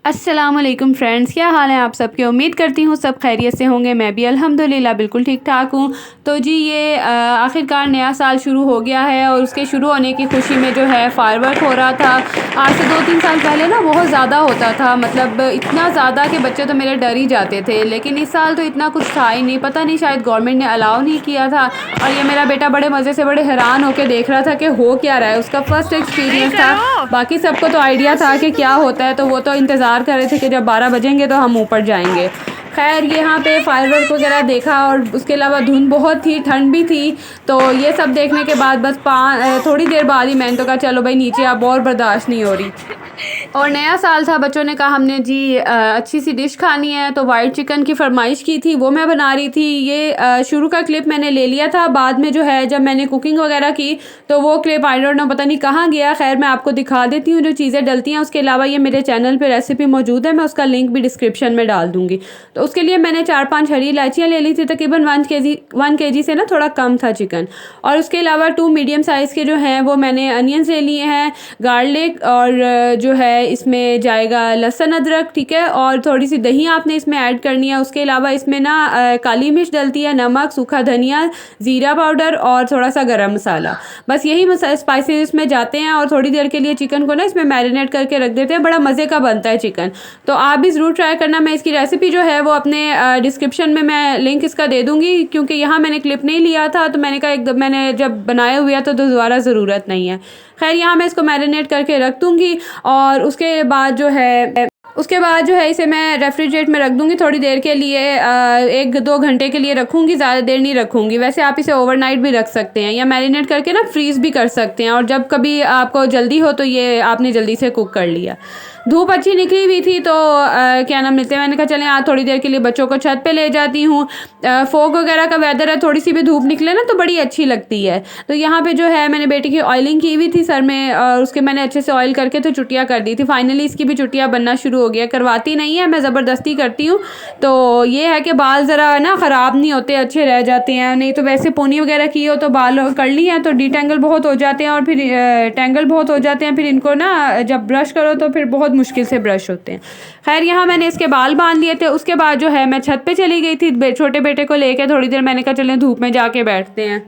अस्सलामुअलैकुम फ्रेंड्स, क्या हाल है आप सबके। उम्मीद करती हूँ सब खैरियत से होंगे। मैं भी अल्हम्दुलिल्लाह बिल्कुल ठीक ठाक हूँ। तो जी ये आखिरकार नया साल शुरू हो गया है और उसके शुरू होने की खुशी में जो है फायरवर्क हो रहा था। आज से 2-3 साल पहले ना बहुत ज़्यादा होता था, मतलब इतना ज़्यादा कि बच्चे तो मेरे डर ही जाते थे। लेकिन इस साल तो इतना कुछ था ही नहीं, पता नहीं शायद गवर्नमेंट ने अलाउ नहीं किया था। और ये मेरा बेटा बड़े मज़े से बड़े हैरान होकर देख रहा था कि हो क्या रहा है। उसका फर्स्ट एक्सपीरियंस था। बाकी सबको तो आइडिया था कि क्या होता है, तो वो तो इंतज़ार कर रहे थे कि जब 12 बजेंगे तो हम ऊपर जाएंगे। खैर यहाँ पे फायरवर्क वगैरह देखा और उसके अलावा धुंध बहुत थी, ठंड भी थी। तो ये सब देखने के बाद बस थोड़ी देर बाद ही मैंने तो कहा चलो भाई नीचे, अब और बर्दाश्त नहीं हो रही। और नया साल था, बच्चों ने कहा हमने जी अच्छी सी डिश खानी है, तो वाइट चिकन की फरमाइश की थी, वो मैं बना रही थी। ये शुरू का क्लिप मैंने ले लिया था, बाद में जो है जब मैंने कुकिंग वगैरह की तो वो क्लिप आई डोंट नो पता नहीं कहाँ गया। खैर मैं आपको दिखा देती हूँ जो चीज़ें डलती हैं। उसके अलावा ये मेरे चैनल पे रेसिपी मौजूद है, मैं उसका लिंक भी डिस्क्रिप्शन में डाल दूँगी। तो उसके लिए मैंने 4-5 हरी इलायचियाँ ले ली थी, तकरीबन 1 kg से ना थोड़ा कम था चिकन। और उसके अलावा 2 मीडियम साइज़ के जो हैं वो मैंने अनियंस ले लिए हैं, गार्लिक, और जो है इसमें जाएगा लहसुन अदरक, ठीक है। और थोड़ी सी दही आपने इसमें ऐड करनी है। उसके अलावा इसमें ना काली मिर्च डलती है, नमक, सूखा धनिया, ज़ीरा पाउडर और थोड़ा सा गरम मसाला। बस यही स्पाइसेस इसमें जाते हैं और थोड़ी देर के लिए चिकन को ना इसमें मैरिनेट करके रख देते हैं। बड़ा मज़े का बनता है चिकन, तो आप भी ज़रूर ट्राई करना। मैं इसकी रेसिपी जो है वो अपने डिस्क्रिप्शन में मैं लिंक इसका दे दूँगी, क्योंकि यहाँ मैंने क्लिप नहीं लिया था तो मैंने कहा एकदम मैंने जब बनाया हुआ तो दोबारा ज़रूरत नहीं है। खैर यहाँ मैं इसको मैरिनेट करके रख दूँगी और उसके बाद जो है इसे मैं रेफ्रिजरेट में रख दूँगी थोड़ी देर के लिए, 1-2 घंटे के लिए रखूँगी, ज़्यादा देर नहीं रखूँगी। वैसे आप इसे ओवरनाइट भी रख सकते हैं या मैरिनेट करके ना फ्रीज़ भी कर सकते हैं, और जब कभी आपको जल्दी हो तो ये आपने जल्दी से कुक कर लिया। धूप अच्छी निकली हुई थी तो क्या नाम लेते हैं, मैंने कहा चलें आज थोड़ी देर के लिए बच्चों को छत पे ले जाती हूँ। फोग वगैरह का वेदर है, थोड़ी सी भी धूप निकले ना तो बड़ी अच्छी लगती है। तो यहाँ पे जो है मैंने बेटी की ऑयलिंग की हुई थी सर में, और उसके मैंने अच्छे से ऑयल करके तो चुटिया कर दी थी। फाइनली इसकी भी चुटिया बनना शुरू हो गया। करवाती नहीं है, मैं ज़बरदस्ती करती हूँ। तो ये है कि बाल ज़रा ना ख़राब नहीं होते, अच्छे रह जाते हैं। नहीं तो वैसे पोनी वगैरह की हो तो बाल कर ली है तो डिटेंगल बहुत हो जाते हैं, और फिर टेंगल बहुत हो जाते हैं, फिर इनको ना जब ब्रश करो तो फिर बहुत मुश्किल से ब्रश होते हैं। खैर यहाँ मैंने इसके बाल बांध लिए थे। उसके बाद जो है मैं छत पे चली गई थी छोटे बेटे को लेके थोड़ी देर। मैंने कहा चलें धूप में जाके बैठते हैं।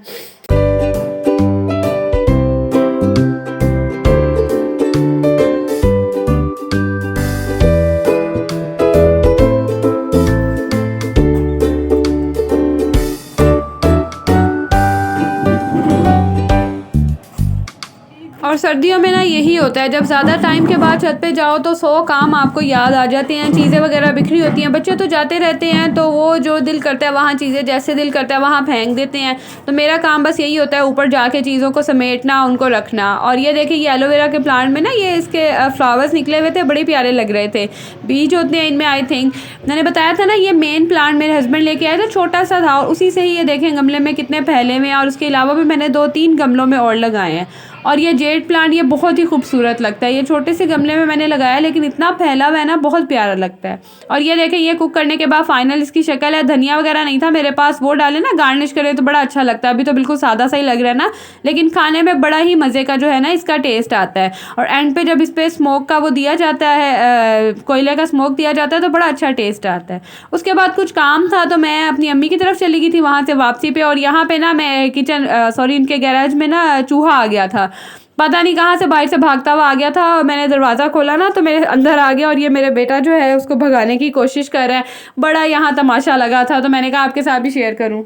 और सर्दियों में ना यही होता है, जब ज़्यादा टाइम के बाद छत पे जाओ तो 100 काम आपको याद आ जाते हैं, चीज़ें वगैरह बिखरी होती हैं। बच्चे तो जाते रहते हैं तो वो जो दिल करता है वहाँ चीज़ें जैसे दिल करता है वहाँ फेंक देते हैं। तो मेरा काम बस यही होता है ऊपर जाके चीज़ों को समेटना, उनको रखना। और ये देखिए ये एलोवेरा के प्लांट में ना ये इसके फ्लावर्स निकले हुए थे, बड़े प्यारे लग रहे थे। बीज होते हैं इनमें आई थिंक, मैंने बताया था ना। ये मेन प्लांट मेरे हस्बैंड लेके आए थे, छोटा सा था, और उसी से ही ये देखें गमले में कितने फैले हुए हैं। और उसके अलावा भी मैंने 2-3 गमलों में और लगाए हैं। और ये जेड प्लांट ये बहुत ही खूबसूरत लगता है। ये छोटे से गमले में मैंने लगाया लेकिन इतना फैला हुआ है ना, बहुत प्यारा लगता है। और ये देखें ये कुक करने के बाद फाइनल इसकी शक्ल है। धनिया वगैरह नहीं था मेरे पास, वो डाले ना गार्निश करे तो बड़ा अच्छा लगता है। अभी तो बिल्कुल सादा सा ही लग रहा है ना, लेकिन खाने में बड़ा ही मज़े का जो है ना इसका टेस्ट आता है। और एंड पे जब इस पर स्मोक का वो दिया जाता है, कोयले का स्मोक दिया जाता है, तो बड़ा अच्छा टेस्ट आता है। उसके बाद कुछ काम था तो मैं अपनी अम्मी की तरफ चली गई थी वहाँ से वापसी पे। और यहाँ पे ना मैं इनके गैराज में ना चूहा आ गया था, पता नहीं कहाँ से बाहर से भागता हुआ आ गया था। और मैंने दरवाज़ा खोला ना तो मेरे अंदर आ गया, और ये मेरे बेटा जो है उसको भगाने की कोशिश कर रहा है। बड़ा यहाँ तमाशा लगा था, तो मैंने कहा आपके साथ भी शेयर करूँ।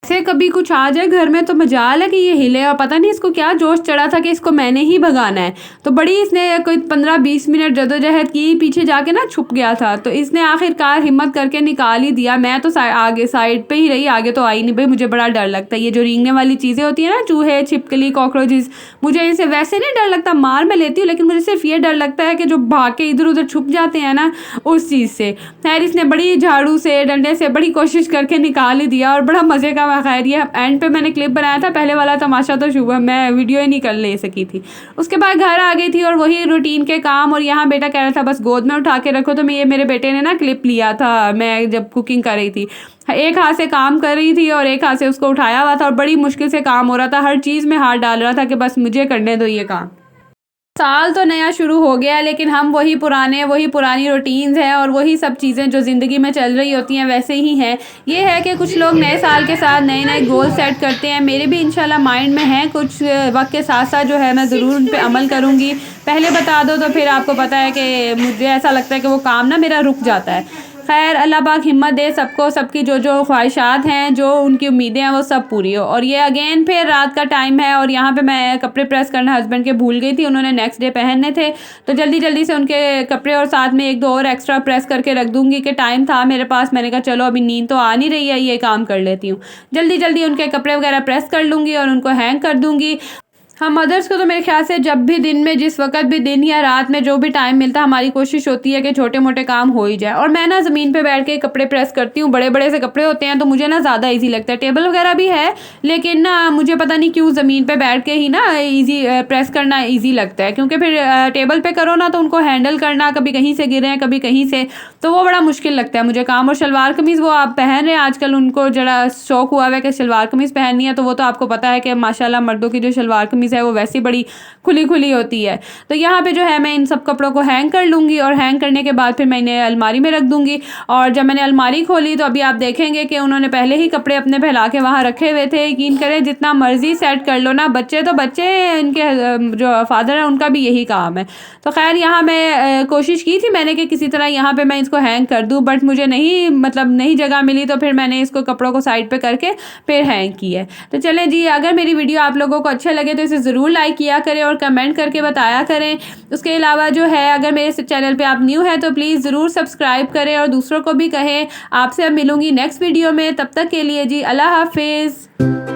ऐसे कभी कुछ आ जाए घर में तो मजाल है कि ये हिले, और पता नहीं इसको क्या जोश चढ़ा था कि इसको मैंने ही भगाना है। तो बड़ी इसने कोई 15-20 मिनट जदोजहद की, पीछे जाके ना छुप गया था। तो इसने आखिरकार हिम्मत करके निकाल ही दिया। मैं तो आगे साइड पे ही रही, आगे तो आई नहीं भाई, मुझे बड़ा डर लगता है। ये जो रेंगने वाली चीज़ें होती हैं ना, चूहे, छिपकली, कॉकरोचेस, मुझे इनसे वैसे नहीं डर लगता, मार मैं लेती हूँ, लेकिन मुझे सिर्फ ये डर लगता है कि जो भाग के इधर उधर छुप जाते हैं ना, उस चीज़ से। खैर इसने बड़ी झाड़ू से, डंडे से बड़ी कोशिश करके निकाल ही दिया, और बड़ा मज़े का खैर ये एंड पे मैंने क्लिप बनाया था, पहले वाला तमाशा तो शुभ मैं वीडियो ही नहीं कर ले सकी थी। उसके बाद घर आ गई थी और वही रूटीन के काम, और यहाँ बेटा कह रहा था बस गोद में उठा के रखो, तो ये मेरे बेटे ने ना क्लिप लिया था मैं जब कुकिंग कर रही थी, एक हाथ से काम कर रही थी और एक हाथ से उसको उठाया हुआ था और बड़ी मुश्किल से काम हो रहा था, हर चीज़ में हाथ डाल रहा था कि बस मुझे करने दो ये काम। साल तो नया शुरू हो गया लेकिन हम वही पुरानी रूटीन्स हैं और वही सब चीज़ें जो ज़िंदगी में चल रही होती हैं वैसे ही हैं। ये है कि कुछ लोग नए साल के साथ नए नए गोल सेट करते हैं, मेरे भी इंशाल्लाह माइंड में हैं, कुछ वक्त के साथ साथ जो है मैं ज़रूर उन पे अमल करूँगी। पहले बता दो तो फिर आपको पता है कि मुझे ऐसा लगता है कि वो काम ना मेरा रुक जाता है। खैर अल्लाह पाक हिम्मत दे सबको, सबकी जो जो ख्वाहिशात हैं, जो उनकी उम्मीदें हैं वो सब पूरी हो। और ये अगेन फिर रात का टाइम है और यहाँ पे मैं कपड़े प्रेस करना हस्बैंड के भूल गई थी, उन्होंने नेक्स्ट डे पहनने थे, तो जल्दी जल्दी से उनके कपड़े और साथ में एक दो और एक्स्ट्रा प्रेस करके रख दूँगी कि टाइम था मेरे पास, मैंने कहा चलो अभी नींद तो आ नहीं रही है, ये काम कर लेती हूँ। जल्दी जल्दी उनके कपड़े वगैरह प्रेस कर लूँगी और उनको हैंग कर दूँगी। हम मदर्स को तो मेरे ख्याल से जब भी दिन में, जिस वक्त भी दिन या रात में जो भी टाइम मिलता है, हमारी कोशिश होती है कि छोटे मोटे काम हो ही जाए। और मैं ना ज़मीन पे बैठ के कपड़े प्रेस करती हूँ, बड़े बड़े से कपड़े होते हैं तो मुझे ना ज़्यादा इजी लगता है, टेबल वगैरह भी है लेकिन ना मुझे पता नहीं क्यों ज़मीन पे बैठ के ही ना ईजी प्रेस करना ईजी लगता है, क्योंकि फिर टेबल पे करो ना तो उनको हैंडल करना, कभी कहीं से गिरे कभी कहीं से, तो वो बड़ा मुश्किल लगता है मुझे काम। और शलवार कमीज़ वो आप पहन रहे हैं आजकल, उनको जरा शौक हुआ है कि शलवार कमीज़ पहननी है, तो वो तो आपको पता है कि माशाल्लाह मर्दों की जो शलवार कमीज़ है वो वैसी बड़ी खुली खुली होती है। तो यहाँ पे जो है मैं इन सब कपड़ों को हैंग कर लूँगी और हैंग करने के बाद फिर मैं इन्हें अलमारी में रख दूँगी। और जब मैंने अलमारी खोली तो अभी आप देखेंगे कि उन्होंने पहले ही कपड़े अपने फैला के वहाँ रखे हुए थे। यकीन करें जितना मर्जी सेट कर लो ना, बच्चे तो बच्चे, इनके जो फादर है उनका भी यही काम है। तो खैर यहाँ मैं कोशिश की थी मैंने कि किसी तरह यहाँ पे मैं इसको हैंग कर दूँ, बट मुझे नहीं जगह मिली, तो फिर मैंने इसको कपड़ों को साइड पे करके फिर हैंग की है। तो चलें जी, अगर मेरी वीडियो आप लोगों को अच्छा लगे तो इसे ज़रूर लाइक किया करें और कमेंट करके बताया करें। उसके अलावा जो है अगर मेरे चैनल पे आप न्यू है तो प्लीज़ ज़रूर सब्सक्राइब करें और दूसरों को भी कहें। आपसे अब मिलूँगी नेक्स्ट वीडियो में, तब तक के लिए जी अल्लाह हाफिज़।